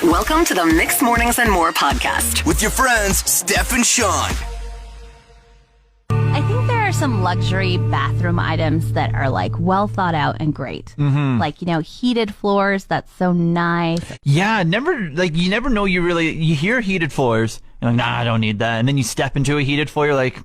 Welcome to the Mixed Mornings and More podcast with your friends, Steph and Shawn. I think there are some luxury bathroom items that are like well thought out and great. Mm-hmm. Like, heated floors. That's so nice. Yeah, you never know you hear heated floors. You're like, nah, I don't need that. And then you step into a heated floor, you're like,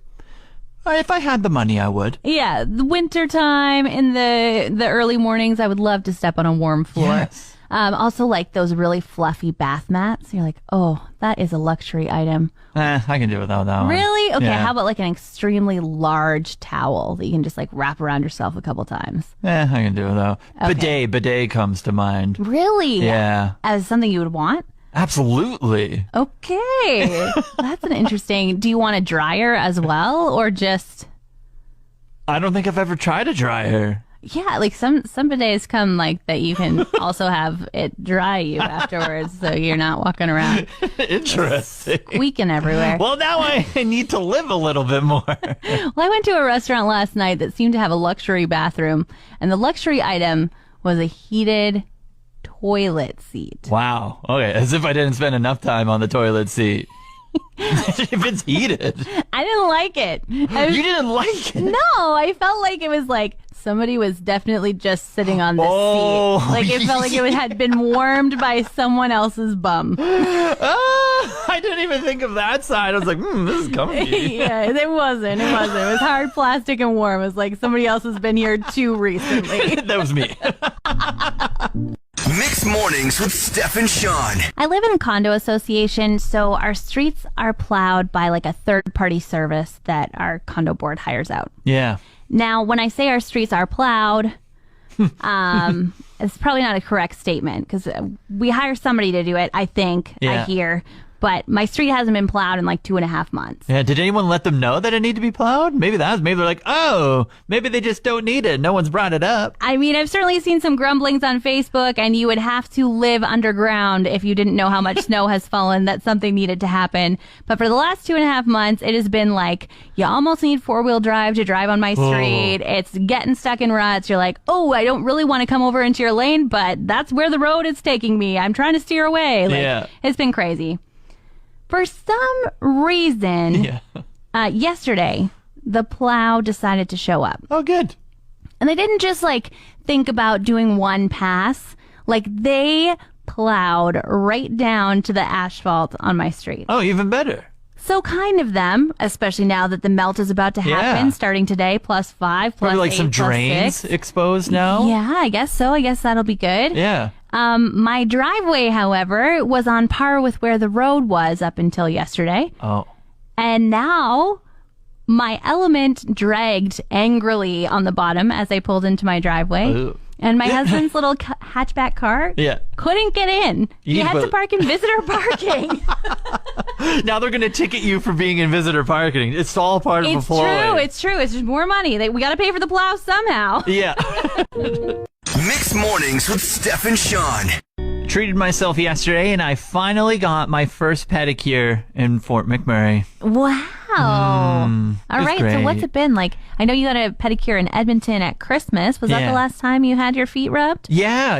if I had the money, I would. Yeah, the winter time in the early mornings, I would love to step on a warm floor. Yes. Also, like those really fluffy bath mats. You're like, oh, that is a luxury item. I can do without that one. Really? Okay, Yeah. how about like an extremely large towel that you can just like wrap around yourself a couple times? I can do without. Okay. Bidet comes to mind. Really? Yeah. As something you would want? Absolutely. Okay. That's an interesting. Do you want a dryer as well, or just? I don't think I've ever tried a dryer. Yeah, like some bidets come like that you can also have it dry you afterwards, so you're not walking around Interesting. squeaking everywhere. Well, now I need to live a little bit more. Well, I went to a restaurant last night that seemed to have a luxury bathroom, and the luxury item was a heated toilet seat. Wow. Okay, as if I didn't spend enough time on the toilet seat. If it's heated. I didn't like it. You didn't like it? No, I felt like it was like somebody was definitely just sitting on this seat. Like it felt like it had been warmed by someone else's bum. I didn't even think of that side. I was like, this is comfy. Yeah, it wasn't. It was hard plastic and warm. It was like somebody else has been here too recently. That was me. Mixed Mornings with Steph and Shawn. I live in a condo association, so our streets are plowed by like a third-party service that our condo board hires out. Yeah. Now, when I say our streets are plowed, it's probably not a correct statement because we hire somebody to do it, I think, Yeah. I hear. But my street hasn't been plowed in like 2.5 months. Yeah. Did anyone let them know that it needed to be plowed? Maybe they're like, oh, maybe they just don't need it. No one's brought it up. I mean, I've certainly seen some grumblings on Facebook, and you would have to live underground if you didn't know how much snow has fallen that something needed to happen. But for the last 2.5 months, it has been like, you almost need 4-wheel drive to drive on my street. It's getting stuck in ruts. You're like, oh, I don't really want to come over into your lane, but that's where the road is taking me. I'm trying to steer away. Like, Yeah. It's been crazy. For some reason, yesterday, the plow decided to show up. Oh, good. And they didn't just like think about doing one pass. Like they plowed right down to the asphalt on my street. Oh, even better. So kind of them, especially now that the melt is about to happen, Yeah. starting today, +5, Probably like +8, some drains +6. exposed now. Yeah, I guess so. I guess that'll be good. Yeah. My driveway, however, was on par with where the road was up until yesterday. Oh. And now my element dragged angrily on the bottom as I pulled into my driveway. Ooh. And my husband's little hatchback car Yeah. couldn't get in. He Yeah, had to but- park in visitor parking. Now they're going to ticket you for being in visitor parking. It's all part of a It's ploy. true. It's true. It's just more money. We got to pay for the plow somehow. Yeah. Mixed Mornings with Steph and Shawn. Treated myself yesterday, and I finally got my first pedicure in Fort McMurray. Wow. All was right. So great. what's it been like? I know you got a pedicure in Edmonton at Christmas. Was that Yeah. the last time you had your feet rubbed? Yeah.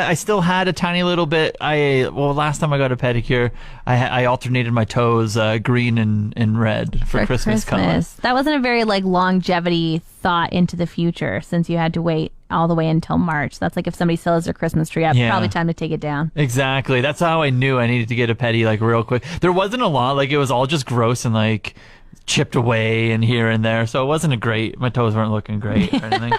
I still had a tiny little bit. Last time I got a pedicure, I alternated my toes green and red for Christmas color. That wasn't a very like longevity thought into the future since you had to wait all the way until March. That's like if somebody still has their Christmas tree up, Yeah. probably time to take it down. Exactly. That's how I knew I needed to get a pedi like real quick. There wasn't a lot. Like it was all just gross and like chipped away and here and there. So it wasn't my toes weren't looking great or anything.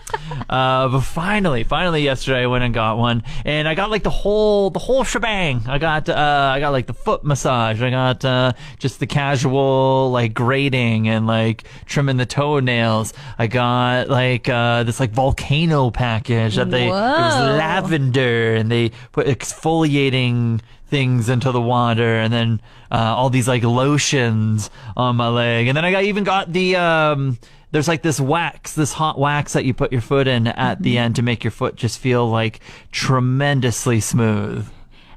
But finally yesterday I went and got one, and I got like the whole shebang. I got like the foot massage. I got just the casual like grading and like trimming the toenails. I got like this like volcano package that it was lavender, and they put exfoliating things into the water, and then all these like lotions on my leg, and then I even got the there's like this hot wax that you put your foot in at the end to make your foot just feel like tremendously smooth.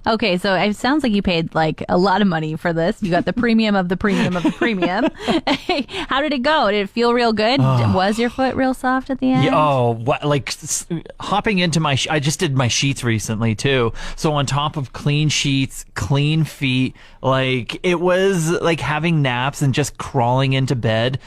Okay, so it sounds like you paid like a lot of money for this. You got the premium of the premium of the premium. How did it go? Did it feel real good? Was your foot real soft at the end? Hopping into I just did my sheets recently too. So on top of clean sheets, clean feet, like it was like having naps and just crawling into bed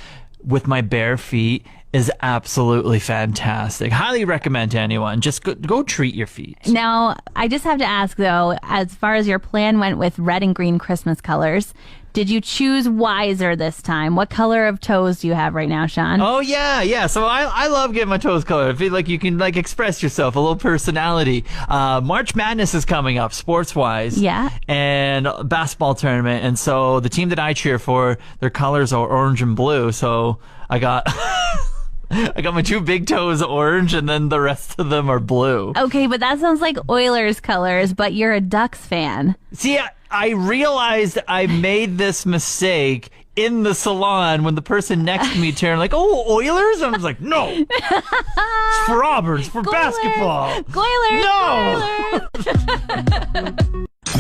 with my bare feet is absolutely fantastic. Highly recommend to anyone. Just go treat your feet. Now, I just have to ask though, as far as your plan went with red and green Christmas colors, did you choose wiser this time? What color of toes do you have right now, Shawn? Oh, yeah. So I love getting my toes colored. I feel like you can like express yourself, a little personality. March Madness is coming up, sports-wise. Yeah. And basketball tournament. And so the team that I cheer for, their colors are orange and blue. So I got... I got my two big toes orange, and then the rest of them are blue. Okay, but that sounds like Oilers colors, but you're a Ducks fan. See, I realized I made this mistake in the salon when the person next to me turned like, "Oh, Oilers?" I was like, "No, it's for Auburn, it's for basketball." Oilers! No!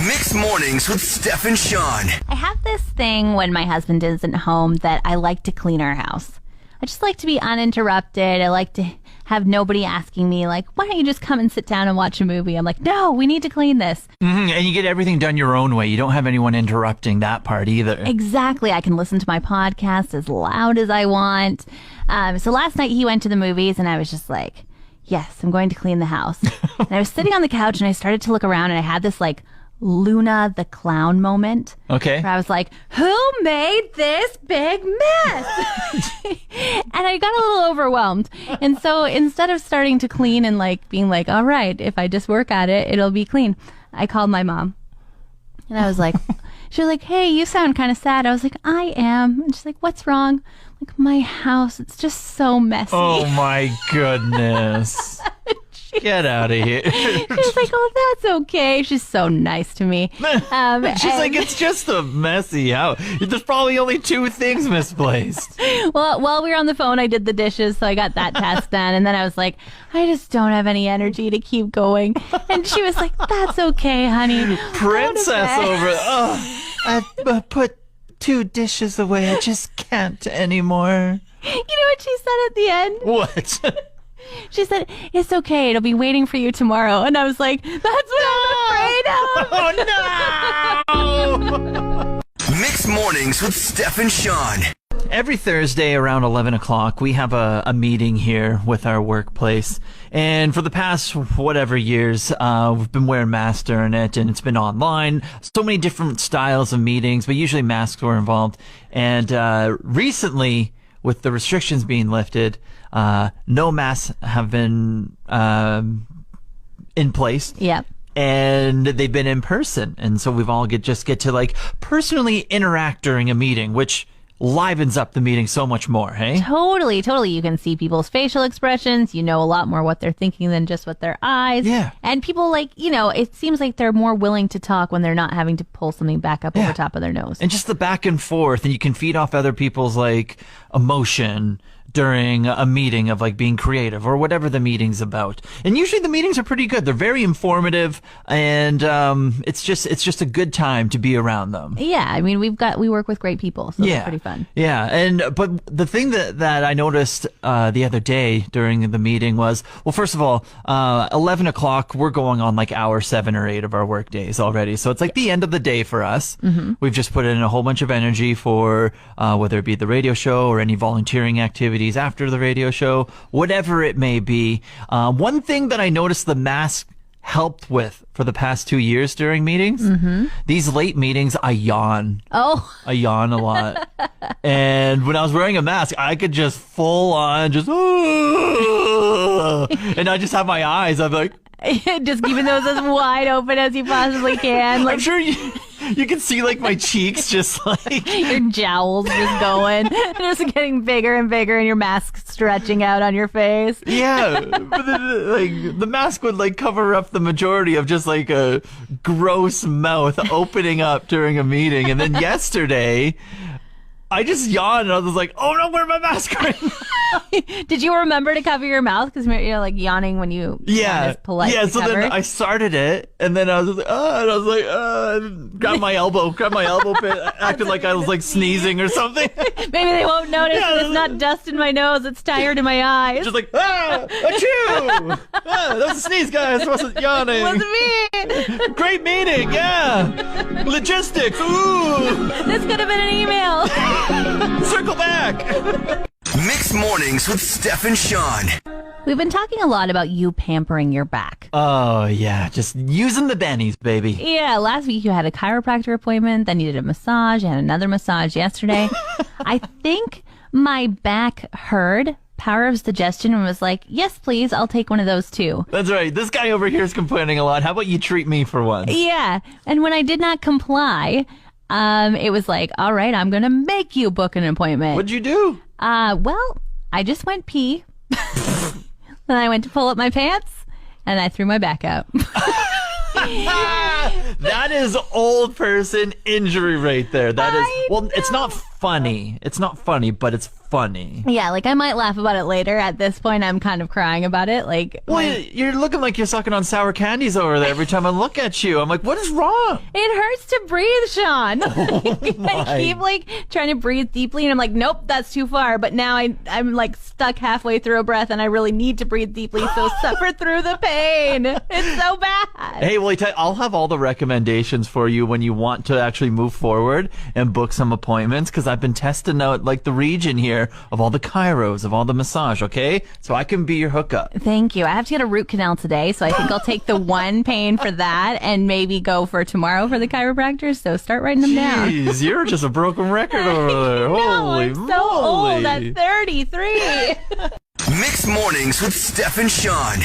Mixed Mornings with Steph and Shawn. I have this thing when my husband isn't home that I like to clean our house. I just like to be uninterrupted. I like to have nobody asking me, like, why don't you just come and sit down and watch a movie? I'm like, no, we need to clean this. Mm-hmm. And you get everything done your own way. You don't have anyone interrupting that part either. Exactly. I can listen to my podcast as loud as I want. So last night he went to the movies and I was just like, yes, I'm going to clean the house. And I was sitting on the couch and I started to look around and I had this like Luna the clown moment. Okay. Where I was like, who made this big mess? And I got a little overwhelmed. And so instead of starting to clean and like being like, all right, if I just work at it, it'll be clean, I called my mom. And I was like, she was like, hey, you sound kind of sad. I was like, I am. And she's like, what's wrong? I'm like, my house, it's just so messy. Oh my goodness. Get out of here. She was like, oh, that's okay. She's so nice to me. She's like, it's just a messy house. There's probably only two things misplaced. Well, while we were on the phone, I did the dishes, so I got that task done. And then I was like, I just don't have any energy to keep going. And she was like, that's okay, honey. Princess over. Oh, I put two dishes away. I just can't anymore. You know what she said at the end? What? She said, it's okay. It'll be waiting for you tomorrow. And I was like, that's what I'm afraid of. Oh, no. Mixed Mornings with Steph and Shawn. Every Thursday around 11 o'clock, we have a meeting here with our workplace. And for the past whatever years, we've been wearing masks during it, and it's been online. So many different styles of meetings, but usually masks were involved. And recently, with the restrictions being lifted, no masks have been in place. Yep. And they've been in person. And so we've all get to like personally interact during a meeting, which livens up the meeting so much more, hey? Totally. You can see people's facial expressions. You know a lot more what they're thinking than just with their eyes. Yeah. And people like, it seems like they're more willing to talk when they're not having to pull something back up over top of their nose. And just the back and forth, and you can feed off other people's like emotion during a meeting of like being creative or whatever the meeting's about. And usually the meetings are pretty good. They're very informative, and it's just a good time to be around them. Yeah, I mean we work with great people, so it's pretty fun. Yeah, but the thing that I noticed the other day during the meeting was, well, first of all, 11 o'clock, we're going on like hour 7 or 8 of our work days already. So it's like the end of the day for us. Mm-hmm. We've just put in a whole bunch of energy for whether it be the radio show or any volunteering activities after the radio show, whatever it may be. One thing that I noticed the mask helped with for the past 2 years during meetings, these late meetings, I yawn. Oh. I yawn a lot. And when I was wearing a mask, I could just full on just, and I just have my eyes, I'm like, just keeping those as wide open as you possibly can. Like, I'm sure you can see like my cheeks just like your jowls just going, just getting bigger and bigger, and your mask stretching out on your face. Yeah, but the mask would like cover up the majority of just like a gross mouth opening up during a meeting. And then yesterday, I just yawned and I was like, oh no, where's my mask right now? Did you remember to cover your mouth? Because you're like yawning when you yawn is polite. Yeah, to so cover. then I started it and then I was like, grab my elbow pit, acting like I was like sneezing or something. Maybe they won't notice that it's not dust in my nose, it's tired in my eyes. Just like, achoo! That was a sneeze, guys. I wasn't yawning. It wasn't me. Great meeting, yeah. Logistics, ooh. This could have been an email. Circle back. Mixed Mornings with Steph and Shawn. We've been talking a lot about you pampering your back. Oh, yeah. Just using the bennies, baby. Yeah, last week you had a chiropractor appointment, then you did a massage, you had another massage yesterday. I think my back heard power of suggestion and was like, yes, please, I'll take one of those too. That's right. This guy over here is complaining a lot. How about you treat me for one? Yeah, and when I did not comply, it was like, all right, I'm going to make you book an appointment. What'd you do? Well, I just went pee. Then I went to pull up my pants and I threw my back out. That is old person injury right there. That is, well, it's not funny. It's not funny, but it's funny. Yeah, like I might laugh about it later. At this point, I'm kind of crying about it. Like, well, you're looking like you're sucking on sour candies over there every time I look at you. I'm like, what is wrong? it hurts to breathe, Shawn. my. I keep like trying to breathe deeply, and I'm like, nope, that's too far. But now I'm like stuck halfway through a breath, and I really need to breathe deeply. So suffer through the pain. It's so bad. Hey, well, I'll have all the recommendations for you when you want to actually move forward and book some appointments, because I've been testing out like the region here of all the chiros, of all the massage, okay? So I can be your hookup. Thank you. I have to get a root canal today, so I think I'll take the one pain for that and maybe go for tomorrow for the chiropractor. So start writing them down. Jeez, you're just a broken record over there. No, Holy I'm so moly. old at 33. Mixed Mornings with Steph and Shawn.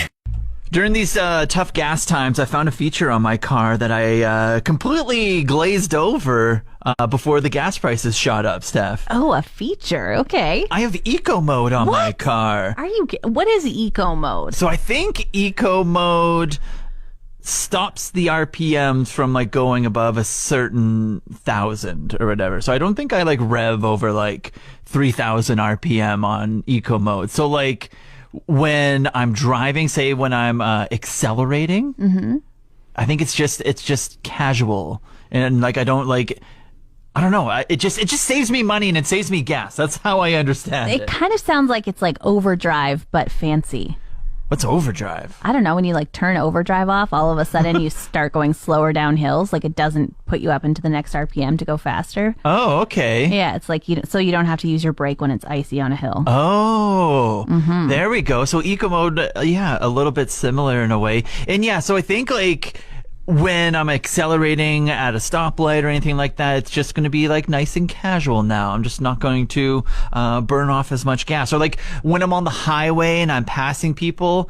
During these tough gas times, I found a feature on my car that I completely glazed over before the gas prices shot up, Steph. Oh, a feature. Okay. I have eco mode on my car. What is eco mode? So I think eco mode stops the RPMs from like going above a certain 1,000 or whatever. So I don't think I like rev over like 3,000 RPM on eco mode. So like when I'm driving, say when I'm accelerating, I think it's just casual, and like I don't know. It just saves me money and it saves me gas. That's how I understand it. It kind of sounds like it's like overdrive, but fancy. What's overdrive? I don't know. When you like turn overdrive off, all of a sudden you start going slower down hills. Like it doesn't put you up into the next RPM to go faster. Oh, okay. Yeah, it's like so you don't have to use your brake when it's icy on a hill. Oh, there we go. So eco mode, yeah, a little bit similar in a way. And yeah, so I think like when I'm accelerating at a stoplight or anything like that, it's just going to be like nice and casual now. I'm just not going to burn off as much gas. Or like when I'm on the highway and I'm passing people,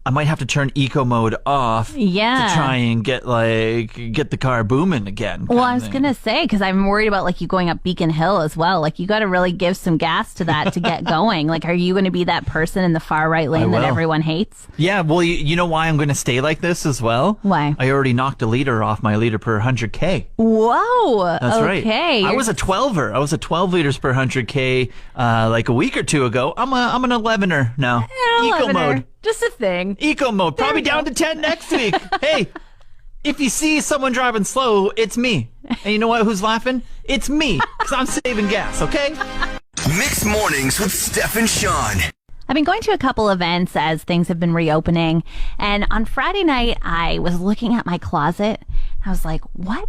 I might have to turn eco mode off to try and get the car booming again. Well, I was going to say, because I'm worried about like you going up Beacon Hill as well. Like you got to really give some gas to that to get going. Like, are you going to be that person in the far right lane that everyone hates? Yeah, well, you know why I'm going to stay like this as well? Why? I already knocked a liter off my liter per 100K. Whoa. That's right. Okay. I was a 12er. I was a 12 liters per 100K like a week or two ago. I'm an 11er now. Eco mode. Just a thing. Eco mode. Probably down to 10 next week. Hey, if you see someone driving slow, it's me. And you know what? Who's laughing? It's me. Because I'm saving gas, okay? Mixed Mornings with Steph and Shawn. I've been going to a couple events as things have been reopening. And on Friday night, I was looking at my closet. And I was like, what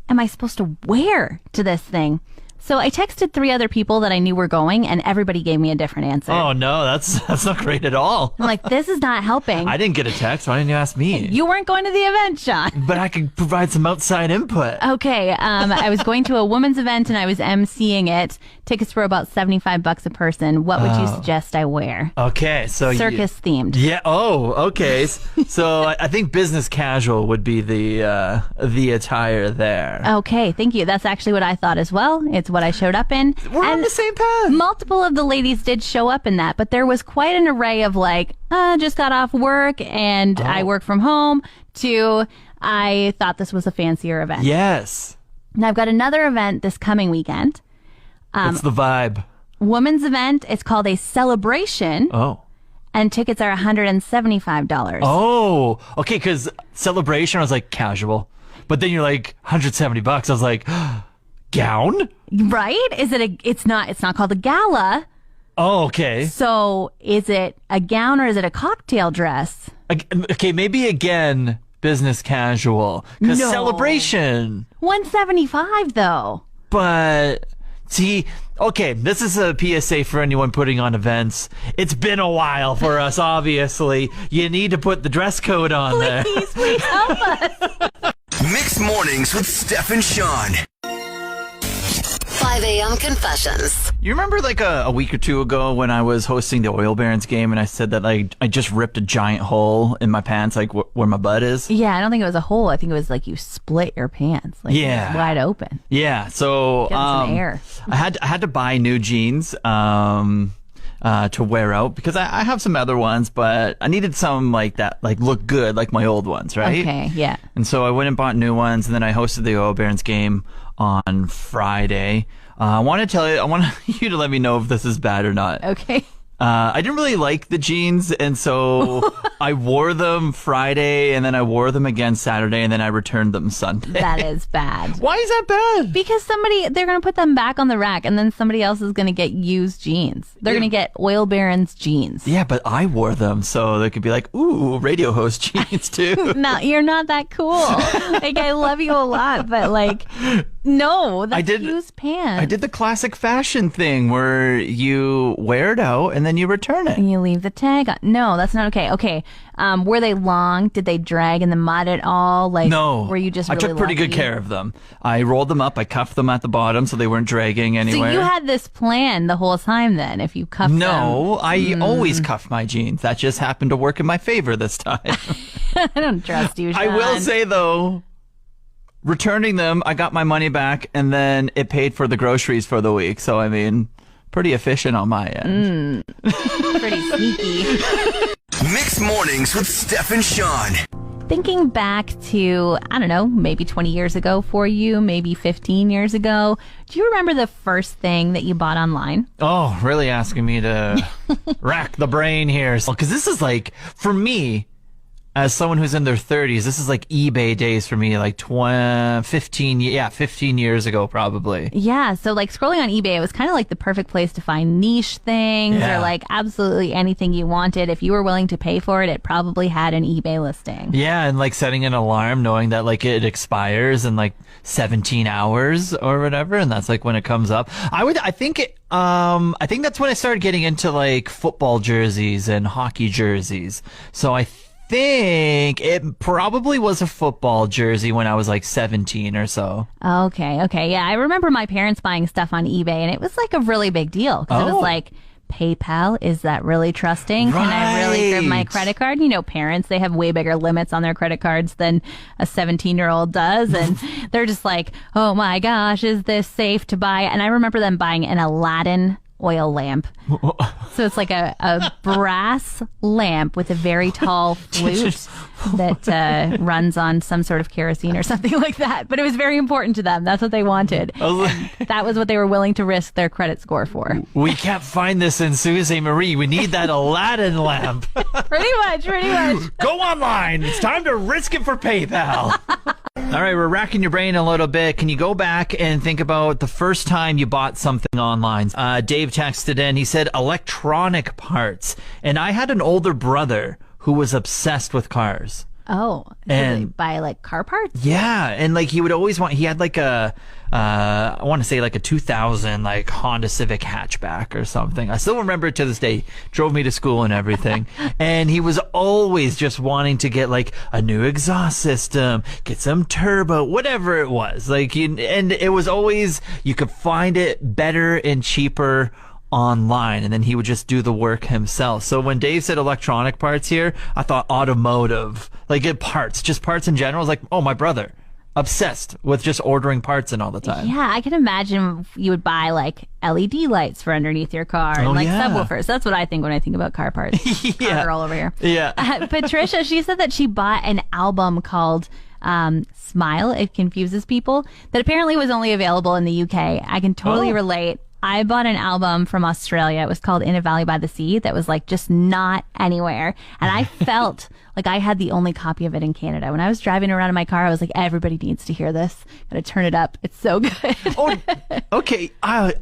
am I supposed to wear to this thing? So I texted 3 other people that I knew were going, and everybody gave me a different answer. Oh, no, that's not great at all. I'm like, this is not helping. I didn't get a text. Why didn't you ask me? You weren't going to the event, Shawn. But I could provide some outside input. Okay, I was going to a women's event, and I was emceeing it. Tickets were about $75 a person. What would you suggest I wear? Okay, so circus themed. Yeah. Oh, okay. So I think business casual would be the attire there. Okay, thank you. That's actually what I thought as well. It's what I showed up in. We're on the same path. Multiple of the ladies did show up in that, but there was quite an array of like, just got off work and I work from home, to I thought this was a fancier event. Yes. And I've got another event this coming weekend. It's the vibe. Women's event, it's called a celebration. Oh. And tickets are $175. Oh, okay, because celebration, I was like, casual. But then you're like, $170. I was like, gown? Right? It's not called a gala. Oh, okay. So is it a gown or is it a cocktail dress? Okay, maybe again, business casual. Because No. celebration. $175 though. But see, okay, this is a PSA for anyone putting on events. It's been a while for us, obviously. You need to put the dress code on there. Please help us. Mixed Mornings with Steph and Shawn. 5 a.m. confessions. You remember like a week or two ago when I was hosting the Oil Barons game and I said that I just ripped a giant hole in my pants, like where my butt is? Yeah, I don't think it was a hole. I think it was like you split your pants. Like Yeah. it was wide open. Yeah, so Get some air. I had to buy new jeans to wear out because I have some other ones, but I needed some like that, like look good like my old ones, right? Okay, yeah. And so I went and bought new ones, and then I hosted the Oil Barons game on Friday. I want you to let me know if this is bad or not. Okay. I didn't really like the jeans, and so I wore them Friday, and then I wore them again Saturday, and then I returned them Sunday. That is bad. Why is that bad? Because they're going to put them back on the rack, and then somebody else is going to get used jeans. They're going to get Oil Barons jeans. Yeah, but I wore them, so they could be like, ooh, radio host jeans too. No, you're not that cool. Like, I love you a lot, but like, no, that's used pants. I did the classic fashion thing where you wear it out and then you return it. And you leave the tag on. No, that's not okay. Okay. Were they long? Did they drag in the mud at all? Like, no. Were you just I really took pretty good lucky? care of them. I rolled them up. I cuffed them at the bottom so they weren't dragging anywhere. So you had this plan the whole time then, if you cuffed them? No, I always cuff my jeans. That just happened to work in my favor this time. I don't trust you, Shawn. I will say, though, returning them, I got my money back, and then it paid for the groceries for the week. So, I mean, pretty efficient on my end. Pretty sneaky. Mixed Mornings with Steph and Shawn. Thinking back to, I don't know, maybe 20 years ago for you, maybe 15 years ago, do you remember the first thing that you bought online? Oh, really asking me to rack the brain here. Because this is like, for me, as someone who's in their 30s, this is like eBay days for me, like 15 years ago, probably. Yeah, so like scrolling on eBay, it was kind of like the perfect place to find niche things or like absolutely anything you wanted. If you were willing to pay for it, it probably had an eBay listing. Yeah, and like setting an alarm knowing that like it expires in like 17 hours or whatever, and that's like when it comes up. I think that's when I started getting into like football jerseys and hockey jerseys. So I think it probably was a football jersey when I was like 17 or so. Okay. Yeah, I remember my parents buying stuff on eBay, and it was like a really big deal because it was like, PayPal, is that really trusting? Can I really give my credit card? You know, parents, they have way bigger limits on their credit cards than a 17-year-old does. And they're just like, oh my gosh, is this safe to buy? And I remember them buying an Aladdin oil lamp. So it's like a brass lamp with a very tall flute that runs on some sort of kerosene or something like that. But it was very important to them. That's what they wanted. That was what they were willing to risk their credit score for. We can't find this in Suze Marie. We need that Aladdin lamp. Pretty much. Go online. It's time to risk it for PayPal. All right, we're racking your brain a little bit. Can you go back and think about the first time you bought something online? Dave texted in. He said electronic parts. And I had an older brother who was obsessed with cars. Oh, and they buy like car parts? Yeah, and like he would always he had like I want to say like a 2000 like Honda Civic hatchback or something. I still remember it to this day. Drove me to school and everything. And he was always just wanting to get like a new exhaust system, get some turbo, whatever it was. Like, and it was always, you could find it better and cheaper online, and then he would just do the work himself. So when Dave said electronic parts here, I thought automotive, like just parts in general. I was like, oh, my brother, obsessed with just ordering parts in all the time. Yeah, I can imagine you would buy like LED lights for underneath your car and like subwoofers. That's what I think when I think about car parts. Car girl over here. Yeah. Patricia, she said that she bought an album called Smile. It confuses people. That apparently was only available in the UK. I can totally relate. I bought an album from Australia. It was called In a Valley by the Sea that was like just not anywhere. And I felt like I had the only copy of it in Canada. When I was driving around in my car, I was like, everybody needs to hear this. Gotta turn it up. It's so good. Oh, okay.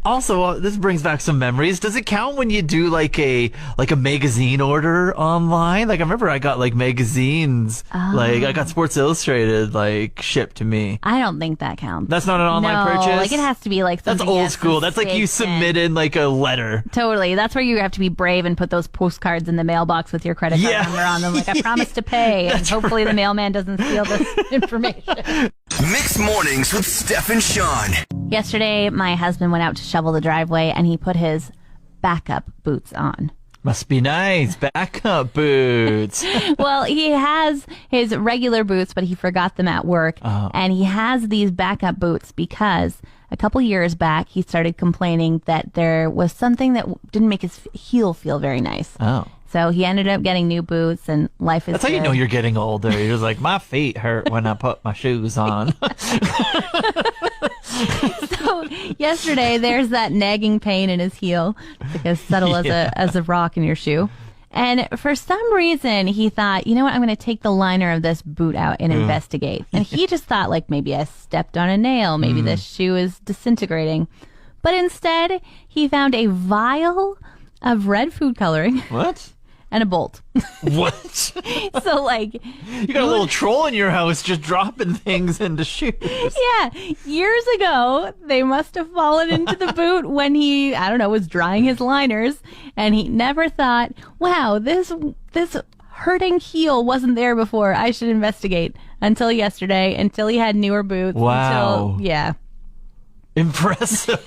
Also, this brings back some memories. Does it count when you do like a magazine order online? Like I remember I got like magazines. Like I got Sports Illustrated like shipped to me. I don't think that counts. That's not an online purchase? Like it has to be like something. That's old school. That's like you submitted like a letter. Totally. That's where you have to be brave and put those postcards in the mailbox with your credit card number on them. Like I promise to pay, and hopefully the mailman doesn't steal this information. Mixed Mornings with Steph and Shawn. Yesterday, my husband went out to shovel the driveway, and he put his backup boots on. Must be nice. Backup boots. Well, he has his regular boots, but he forgot them at work. And he has these backup boots because a couple years back, he started complaining that there was something that didn't make his heel feel very nice. Oh. So he ended up getting new boots, and life is That's how you good. know you're getting older. You're just like, my feet hurt when I put my shoes on. So yesterday, there's that nagging pain in his heel. It's like as subtle as a rock in your shoe. And for some reason, he thought, you know what, I'm going to take the liner of this boot out and investigate. And he just thought, like, maybe I stepped on a nail. Maybe this shoe is disintegrating. But instead, he found a vial of red food coloring. What? And a bolt. What? So, like... You got a little troll in your house just dropping things into shoes. Yeah. Years ago, they must have fallen into the boot when he, I don't know, was drying his liners. And he never thought, wow, this hurting heel wasn't there before. I should investigate. Until yesterday, until he had newer boots. Wow. Yeah. Impressive.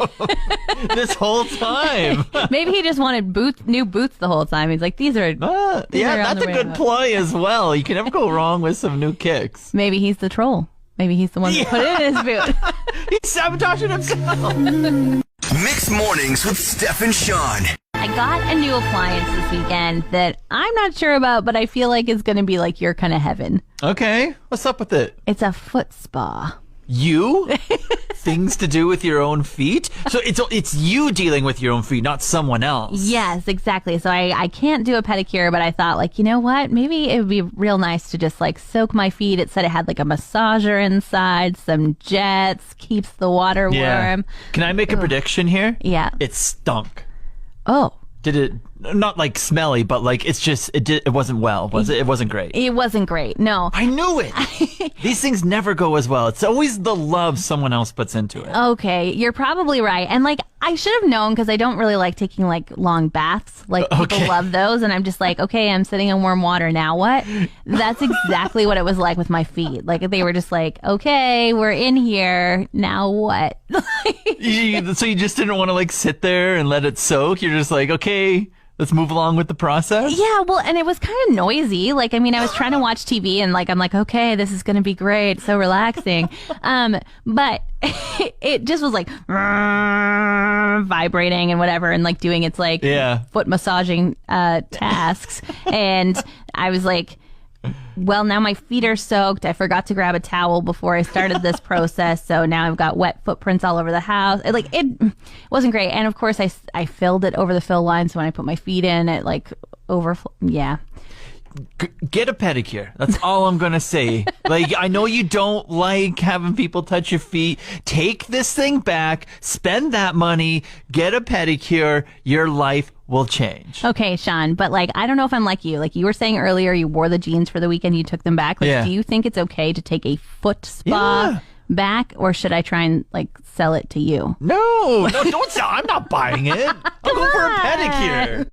This whole time. Maybe he just wanted new boots the whole time. He's like, these are... That's a good ploy as well. You can never go wrong with some new kicks. Maybe he's the troll. Maybe he's the one that put it in his boot. He's sabotaging himself. Mixed Mornings with Steph and Shawn. I got a new appliance this weekend that I'm not sure about, but I feel like it's going to be like your kind of heaven. Okay. What's up with it? It's a foot spa. You? Things to do with your own feet? So it's you dealing with your own feet, not someone else. Yes, exactly. So I can't do a pedicure, but I thought, like, you know what? Maybe it would be real nice to just, like, soak my feet. It said it had, like, a massager inside, some jets, keeps the water warm. Can I make a prediction here? Yeah. It stunk. Oh. Did it... Not like smelly, but like it wasn't well, was it? It wasn't great. It wasn't great. No. I knew it. These things never go as well. It's always the love someone else puts into it. Okay, you're probably right. And like I should have known because I don't really like taking like long baths. Like people love those, and I'm just like, okay, I'm sitting in warm water. Now what? That's exactly what it was like with my feet. Like they were just like, okay, we're in here. Now what? So you just didn't want to like sit there and let it soak. You're just like, okay, let's move along with the process. Yeah, well, and it was kind of noisy. Like, I mean, I was trying to watch TV and like, I'm like, okay, this is going to be great. So relaxing. But it just was like vibrating and whatever and like doing its like foot massaging tasks. And I was like, well, now my feet are soaked. I forgot to grab a towel before I started this process, so now I've got wet footprints all over the house. It wasn't great, and of course I filled it over the fill line, so when I put my feet in, it like overflow. Yeah. Get a pedicure. That's all I'm gonna say. Like, I know you don't like having people touch your feet. Take this thing back. Spend that money. Get a pedicure. Your life will change. Okay, Shawn, but like, I don't know if I'm like you. Like you were saying earlier, you wore the jeans for the weekend. You took them back. Like, do you think it's okay to take a foot spa back, or should I try and like sell it to you? No, don't sell. I'm not buying it. I'll go for a pedicure.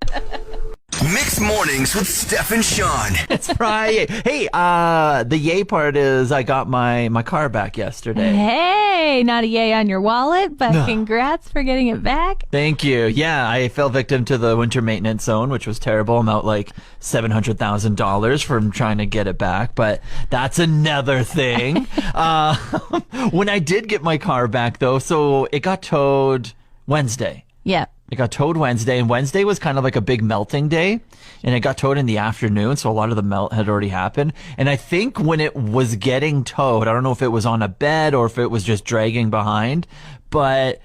Mixed Mornings with Steph and Shawn. It's Friday. Hey, the yay part is I got my car back yesterday. Hey, not a yay on your wallet, but congrats for getting it back. Thank you. Yeah, I fell victim to the winter maintenance zone, which was terrible. I'm out like $700,000 from trying to get it back, but that's another thing. When I did get my car back, though, so it got towed Wednesday. Yeah. It got towed Wednesday, and Wednesday was kind of like a big melting day, and it got towed in the afternoon, so a lot of the melt had already happened. And I think when it was getting towed, I don't know if it was on a bed or if it was just dragging behind, but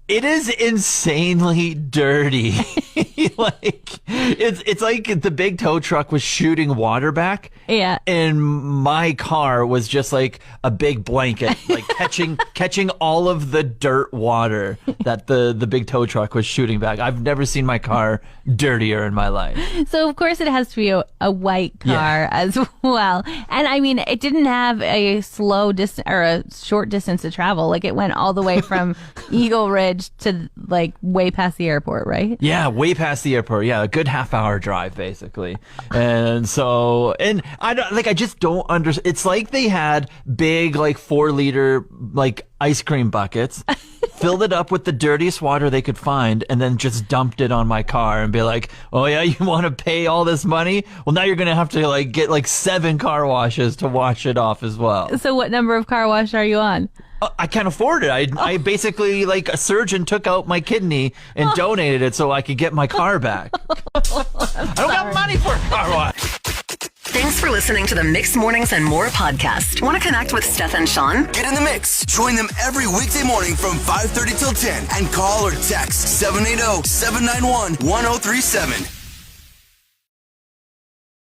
It is insanely dirty. Like it's like the big tow truck was shooting water back. Yeah. And my car was just like a big blanket, like catching all of the dirt water that the big tow truck was shooting back. I've never seen my car dirtier in my life. So of course it has to be a white car as well. And I mean, it didn't have a slow distance or a short distance to travel. Like it went all the way from Eagle Ridge to like way past the airport, right? Yeah, way past the airport. Yeah, a good half-hour drive basically. And so, and I just don't understand. It's like they had big like 4-liter like ice cream buckets, filled it up with the dirtiest water they could find, and then just dumped it on my car and be like, "Oh yeah, you want to pay all this money? Well, now you're gonna have to like get like 7 car washes to wash it off as well." So what number of car wash are you on? I can't afford it. I basically, like, a surgeon took out my kidney and donated it so I could get my car back. I don't got money for a car wash. Thanks for listening to the Mixed Mornings and More podcast. Want to connect with Steph and Shawn? Get in the mix. Join them every weekday morning from 5:30 till 10 and call or text 780-791-1037.